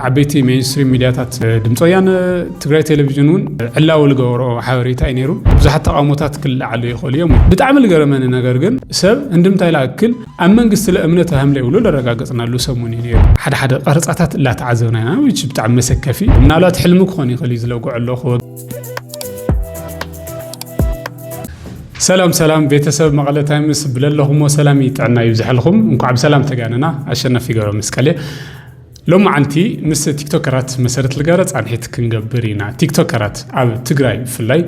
عبيتي مينستريم ميدياتات دمصيان تግራይ تلفزيون علاو لغورو حوريتا ينيرو بزحت تقاموتات كل على يخوليهم بتعمل غرمن ነገር ግን ሰብ እንድምታይ ላክል አመንግስት ለእምነት አህምለ ይብሉ ለረጋገጽና ሉ ሰሙን ይኔር ሓደ ቀርጻታት ላተዓዘውና ወይች በጣም መሰከፊ ምናልባት ህልም ኮን ይخلي ዝለውቀለሁ ሰላም ቤተሰብ መቀለ ታይምስ ብለለሁም ሰላም ይጣና ይብዝሐልኩም እንኳን በሰላም ተጋነና አሸናፊ ገሮ መስቀሌ ሎም አንቲ ምስ ቲክቶከራት መሰረት ልገረጽ አንሄት ክንገብሪና ቲክቶከራት አብ ትግራይ ፍላይ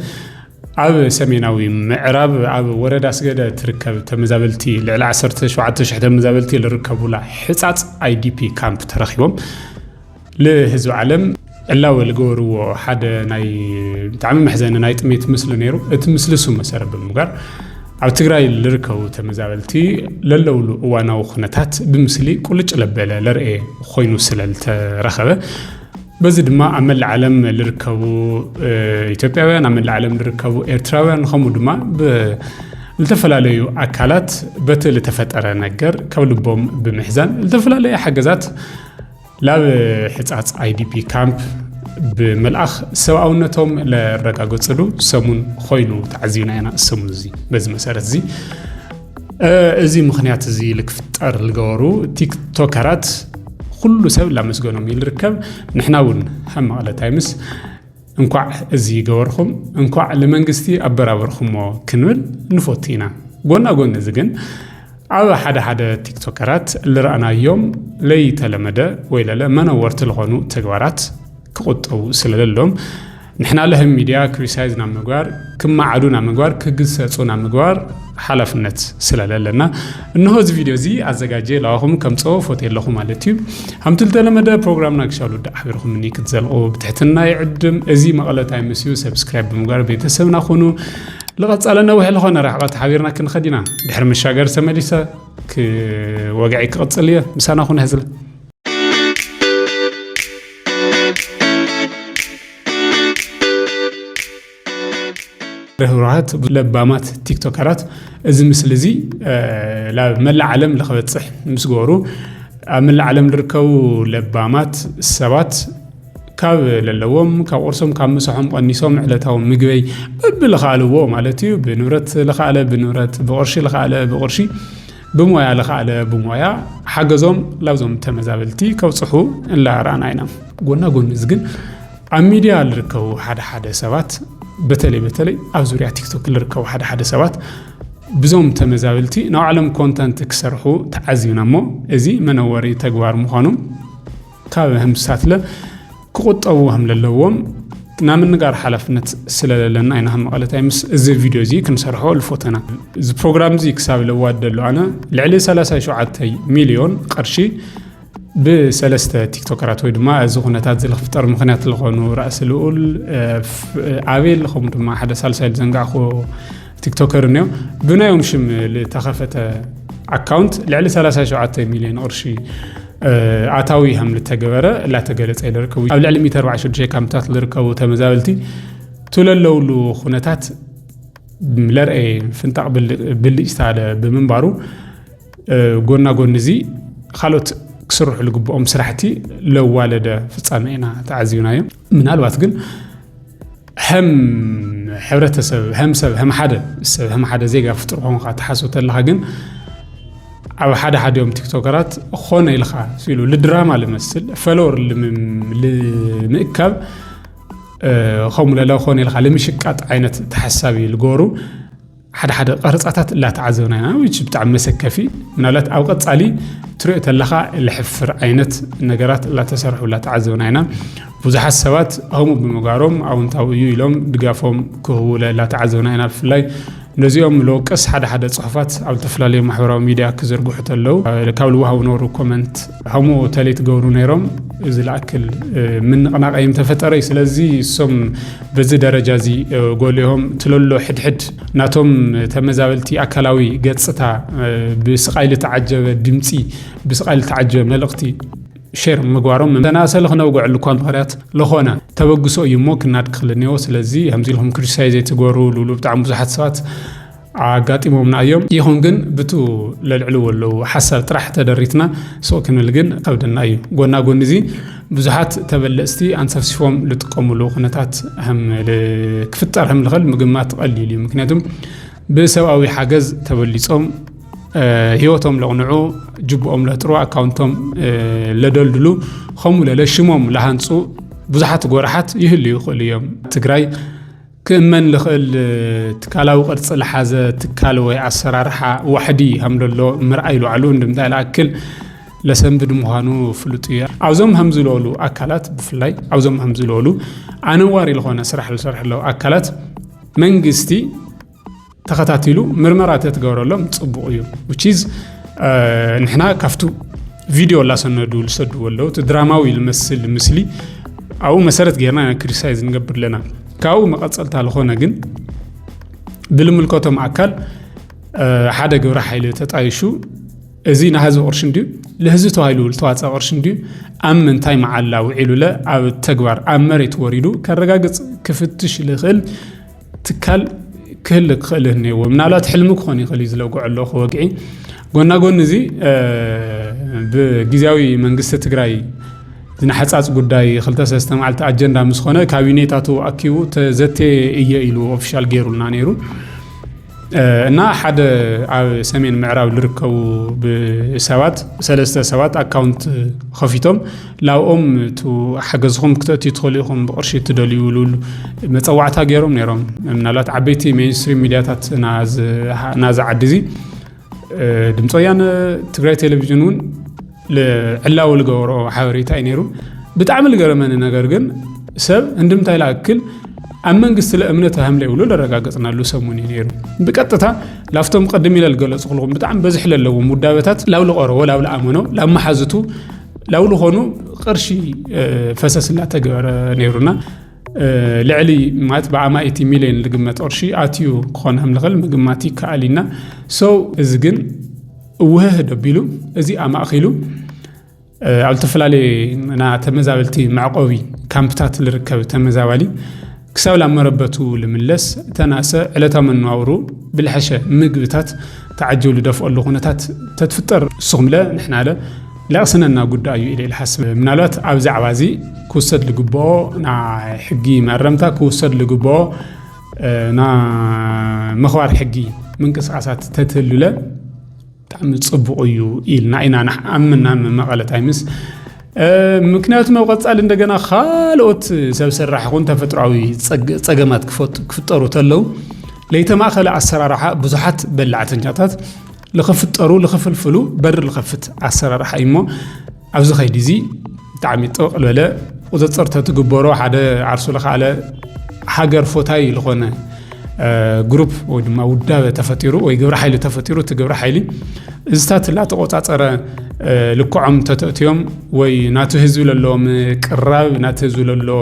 አብ ሰሜናዊ ምዕራብ አብ ወረዳ ስገደ ትርከብ ተመዛበልቲ ለዕላ 17 ተመዛበልቲ ለርከቡላ ሕጻጽ አይዲፒ ካምፕ ተረኺቦም ለህዝብ ዓለም ዕላው ልገርዎ ሓደ ናይ ብጣዕሚ መሕዘን ናይ ጥሜት ምስሊ ነይሩ እቲ ምስሊ ሱ መሰረት ብምጋር ኣብ ትግራይ ልርከቡ ተመዛበልቲ ለለውሉ እዋናዊ ኩነታት ብምስሊ ቁልጭ ለበለ ለርኤ ኮይኑ ስለል ተረኸበ በዚ ድማ ኣመል ዓለም ልርከቡ ኢትዮጵያውያን ኣመል ዓለም ልርከቡ ኤርትራውያን ኸሙ ድማ ልተፈላለዩ አካላት በትል ተፈጠረ ነገር ከልቦም ብምሕዛን ልተፈላለዩ ሓገዛት ላብ ሕጻጽ አይዲፒ ካምፕ بملأخ سواءونتهم لرجاجوتسلو سمون خوينو تعزينا أنا السمون زي بز مسارة زي مخنيات زي لكفتر الجوارو تيك توكرات كل سبب لا مسجونهم يلركب نحناون هم على تايمس انقع زي جوارهم انقع لمنجستي أبرابرهم وكنول نفوتينا قلنا زجن على حدا تيك توكرات اللي رأنا يوم لي تلمده ولا لا ما نورت الغنو تجوارات كقطو سلالهم نحن لهم ميديا كريسايزنا مجوار كم عدونا مجوار كجسسونا مجوار حلفنت سلالنا إنه هذا فيديو زي أزجاجي لهم كم صوف وتيلهم على اليوتيوب هم تلتلا مدى برنامج نكشالو ده أحبرهم مني كتزلقوا بتحتنا يعدم أزي مقالة تايمسيو سبسكرايب بمجوار بيتسمنا خونو لغت سألنا وهل خنا راح قط حبيرنا كن خدينا بحرم الشجر سماليسا كوجعي قطلية مسانا خون هزل رهورات لبامات تيك توكرات إذا مثل زي لا مل عالم لخبت صح مسجورو مل عالم لركو لبامات السبات كاب للوم كورسهم كمسحهم قنيسهم علتهم مجوي بالخالو مالتي بنورت لخاله بنورت بقرشي لخاله بقرشي بمويا لخاله بمويا حجزهم لازم تمزابلتي كوصحو إلا رأنا عينا قلنا زجن عميديا لركو حدا سبات بتلي أزوري تيك توك لركو حدا سبات بزوم تمزابلتي نعلم كونتنت كسرحو تعزينا مو إزي منوري تجوار مخانم كابهم ساتله كقطعوا هم للوم نعمل نجار حلفنت سلالنا أنا هم قالت أمس زي فيديو زي كنسرحه الفوتنا زي برنامج زي كساب لواد دلو أنا لعلي 3 مليون قرشي بسلسة تيك توكرات ويدما زغنتات زي الخفتار مخنات الغنو رأس الأول عابيل خمر ما حدا سالسال زنقع خو تيك توكر نيو بنا يوم شم لتخفت أكاونت لعلي 3 مليون قرشي عتاوي هم للتجارة لا تجارة إلى ركوي أو لعلم 124 شيء كم تطل ركوي تمزابلتي توللوا خناتات ملرئ فنتق بالاستعادة بمنبارو قلنا زي خلوت كسرح لقب أم سرحتي لو والده في صانعنا تعزينا يوم من هالوقت جن هم حبرته سب هم حدا زي قافطر هم قاعد حاسوا تلها جن أو حدا يوم تيك توكرات خونه يلخا سيلو للدراما لمثل فلور لمكب خم لا خونه يلخا لمشكات عينة تحسابي الجورو حدا قرصاتات لا تعزونا ويش بتاع مسكفي منالات أوقات علي تريت اللخا الحفر عينة نجارات لا تسرح ولا تعزونا هنا بوزح السوات هم بمقارم أو انتوا يلوم دقافهم كهولة لا تعزونا هنا في الليل نزيهم لو قص حدا صحفات أو تفلالي محورة ميديا كزرقو حتى لو كاولوها ونورو كومنت همو تاليت جورو نيرم إذا الأكل من أنا قيم تفتري سلزي سم بزي درجة زي قولهم تلولو حد ناتهم تمزابلتي أكلاوي قصتها بسقايل تعجب دمتي بسقايل تعجب ملقتي شير مقوارهم من تناسل خنا وقع لكم غرات لخونا توجسوا يموك نادخل النيوس لذي همزي لهم كريسايزي تقولوا لولو بتاع مزحات سوات ኣጋጢሞምና እዮም ይኹን ግን ብቱ ለልዕሉ ወለው ሓሳብ ጥራሕ ተደሪትና ሶ ክንብል ግን ከብደና እዩ ጎና ጎን እዚ ብዙሓት ተበለስቲ አንሰፍሲፎም ልጥቀሙሉ ኩነታት ህም ክፍጠር ህም ልኽእል ምግማት ቀሊል እዩ ምክንያቱም ብሰብኣዊ ሓገዝ ተበሊጾም ህይወቶም ለቕንዑ ጅብኦም ለጥሩ ኣካውንቶም ለደልድሉ ከምኡ ለሽሞም ለሃንፁ ብዙሓት ጎራሓት ይህልዩ ይኽእሉ እዮም ትግራይ ክእመን ልኽእል ትካላዊ ቅርፂ ዝሓዘ ትካል ወይ ኣሰራርሓ ዋሕዲ ሃምደሎ ምርኣይ ይልዓሉ እንደምታይ ለኣክል ለሰንብድ ምዃኑ ፍሉጥ እዩ ኣብዞም ሃም ዝለወሉ ኣካላት ብፍላይ ኣብዞም ሃም ዝለወሉ ኣነዋሪ ዝኾነ ስራሕ ዝሰርሕ ኣለዉ ኣካላት መንግስቲ ተኸታቲሉ ምርመራ ተትገብረሎም ፅቡቕ እዩ which is ንሕና ካፍቱ ቪድዮ ላሰነዱ ልሰድዎ ኣለዉ እቲ ድራማዊ ልመስል ምስሊ ኣብኡ መሰረት ጌርና ክሪቲሳይዝ ንገብር ለና ካብኡ መቐፀልታ ዝኾነ ግን ብልምልከቶም ኣካል ሓደ ግብረ ሓይሊ ተጣይሹ እዚ ንህዝቢ ቅርሺ እንድዩ ለህዝቢ ተባሂሉ ዝተዋፀአ ቅርሺ እንድዩ ኣብ ምንታይ መዓላ ውዒሉ ለ ኣብ ተግባር ኣብ መሬት ወሪዱ ከረጋግፅ ክፍትሽ ልኽእል ትካል ክህል ክኽእል እኒሄዎ ምናልባት ሕልሚ ክኾን ይኽእል እዩ ዝለጉዕ ኣሎ ክወግዒ ጎና ጎን እዚ ብጊዜያዊ መንግስቲ ትግራይ ዝናሓፃፅ ጉዳይ 2-3 መዓልቲ ኣጀንዳ ምስ ኾነ ካቢኔታቱ ኣኪቡ ተዘቴ እየ ኢሉ ኦፊሻል ገይሩልና ነይሩ እና ሓደ ኣብ ሰሜን ምዕራብ ዝርከቡ ብሰባት 3 ሰባት ኣካውንት ከፊቶም ላብኦም ቱ ሓገዝኩም ክትእትዩ ትኽእሉ ኢኹም ብቅርሺ ትደልዩሉ መፀዋዕታ ገይሮም ነይሮም ምናልባት ዓበይቲ ሜይንስትሪም ሚድያታት ናዚ ዓዲ እዚ ድምፂ ወያነ ትግራይ ቴሌቪዥን እውን ለዕላው ልገብሮ ሓበሬታ እዩ ነይሩ ብጣዕሚ ልገረመኒ ነገር ግን ሰብ እንድምታይ ለኣክል ኣብ መንግስቲ ለእምነት ሃምለ ይብሉ ለረጋገፅናሉ ሰሙን ነይሩ ብቀጥታ ላፍቶም ቀድም ኢለ ልገለፁ ክልኩም ብጣዕሚ በዝሕ ለለዎም ውዳበታት ላው ልቐረቦ ላው ልኣመኖ ላብ መሓዝቱ ላው ልኾኑ ቅርሺ ፈሰስ እናተገበረ ነይሩና ልዕሊ ማለት ብኣማኢቲ ሚልዮን ልግመት ቅርሺ ኣትዩ ክኾን ሃም ልኽእል ምግማት ይከኣል ኢና ሶ እዚ ግን ውህህ ደቢሉ እዚ ኣማእኺሉ ኣብ ዝተፈላለዩ ና ተመዛበልቲ መዕቆቢ ካምፕታት ዝርከብ ተመዛባሊ ክሳብ ላብ መረበቱ ልምለስ ተናሰ ዕለታዊ መነባብሩ ብልሐሸ ምግብታት ተዓጅቡ ልደፍአሉ ኩነታት ተትፍጠር ንስኹም ለ ንሕና ለ ለቕስነና ጉዳይ እዩ ኢለ ይልሓስብ ምናልባት ኣብ ዛዕባ እዚ ክውሰድ ልግብኦ ና ሕጊ መረምታ ክውሰድ ልግብኦ ና ምኽባር ሕጊ ምንቅስቃሳት ተትህልለ ብጣዕሚ ፅቡቕ እዩ ኢልና ኢና ንኣምና መቐለ ታይምስ ምክንያቱም ኣብ ቀፃሊ እንደገና ካልኦት ሰብ ስራሕ ይኹን ተፈጥሯዊ ፀገማት ክፍጠሩ ተለው ለይተማእኸለ ኣሰራርሓ ብዙሓት በላዕተኛታት ልኽፍጠሩ ልኽፍልፍሉ በሪ ልኸፍት ኣሰራርሓ እሞ ኣብዚ ኸይዲ እዚ ብጣዕሚ ጥብቕ ዝበለ ቁፅፅር ተትግበሮ ሓደ ዓርሱ ዝኸኣለ ሃገር ፎታይ ዝኾነ ግሩፕ ወይ ድማ ውዳበ ተፈጢሩ ወይ ግብረ ሓይሊ ተፈጢሩ እቲ ግብረ ሓይሊ እዝታት ላተቆፃፀረ ልክዖም ተተእትዮም ወይ ናቱ ህዝቢ ለለዎም ቅራብ ናቱ ህዝቢ ለሎ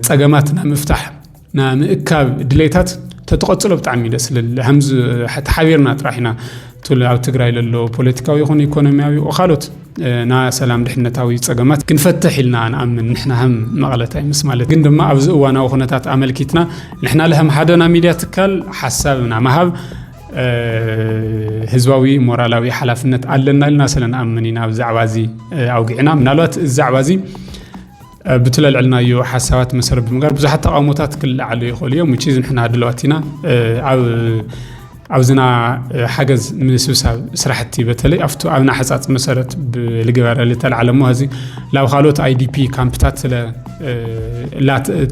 ፀገማት ና ምፍታሕ ና ምእካብ ድሌታት ተተቆፅሎ ብጣዕሚ ደስ ዝብል ሃምዚ ተሓቢርና ጥራሕና ኣብ ትግራይ ለሎ ፖለቲካዊ ይኹን ኢኮኖሚያዊ ካልኦት ና ሰላም ድሕነታዊ ፀገማት ክንፈትሕ ኢልና ንኣምን ንሕና ሃም መቐለ ታይምስ ማለት ግን ድማ ኣብዚ እዋናዊ ኩነታት ኣመልኪትና ንሕና ለሃም ሓደና ሚድያ ትካል ሓሳብና መሃብ ህዝባዊ ሞራላዊ ሓላፍነት ኣለና ኢልና ስለንኣምን ኢና ብዛዕባ እዚ ኣውጊዕና ምናልባት ዛዕባ እዚ ብትለልዕልናዮ ሓሳባት መሰረት ብምግባር ብዙሓት ተቃውሞታት ክልዓሉ ይኽእሉ እዮም which is ንሕና ድለዋትና ኣብዝና ሓገዝ ምስብሳብ ስራሕቲ በተለይ ኣብቱ ኣብና ሓፃፅ መሰረት ብልግበረ ልተልዓለሞ እዚ ላብ ካልኦት IDP ካምፕታት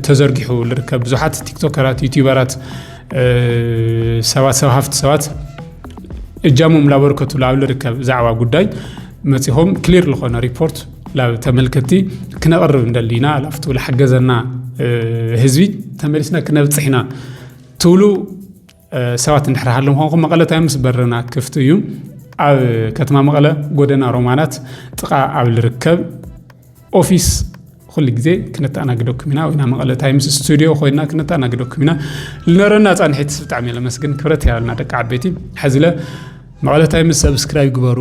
ተዘርጊሑ ልርከብ ብዙሓት ቲክቶከራት ዩቲዩበራት ሰባት ሰብ ሃፍቲ ሰባት እጃሞም ላበርከቱ ላብ ልርከብ ዛዕባ ጉዳይ መፂሆም ክሊር ዝኾነ ሪፖርት ላብ ተመልከቲ ክነቕርብ እንደሊና ላፍቱ ለሓገዘና ህዝቢ ተመሊስና ክነብፅሕና ትብሉ ሰባት እንድሕርሃሎም ኾንኩም መቐለ ታይምስ በርና ክፍቲ እዩ ኣብ ከተማ መቐለ ጎደና ሮማናት ጥቃ ኣብ ልርከብ ኦፊስ ኩሉ ግዜ ክነተኣናግደኩም ኢና ወይና መቐለ ታይምስ ስቱድዮ ኮይና ክነተኣናግደኩም ኢና ልነረና ፃንሒት ብጣዕሚ ለመስግን ክብረት ያለና ደቂ ዓበይቲ ሕዚ ለ መቐለ ታይምስ ሰብስክራይብ ግበሩ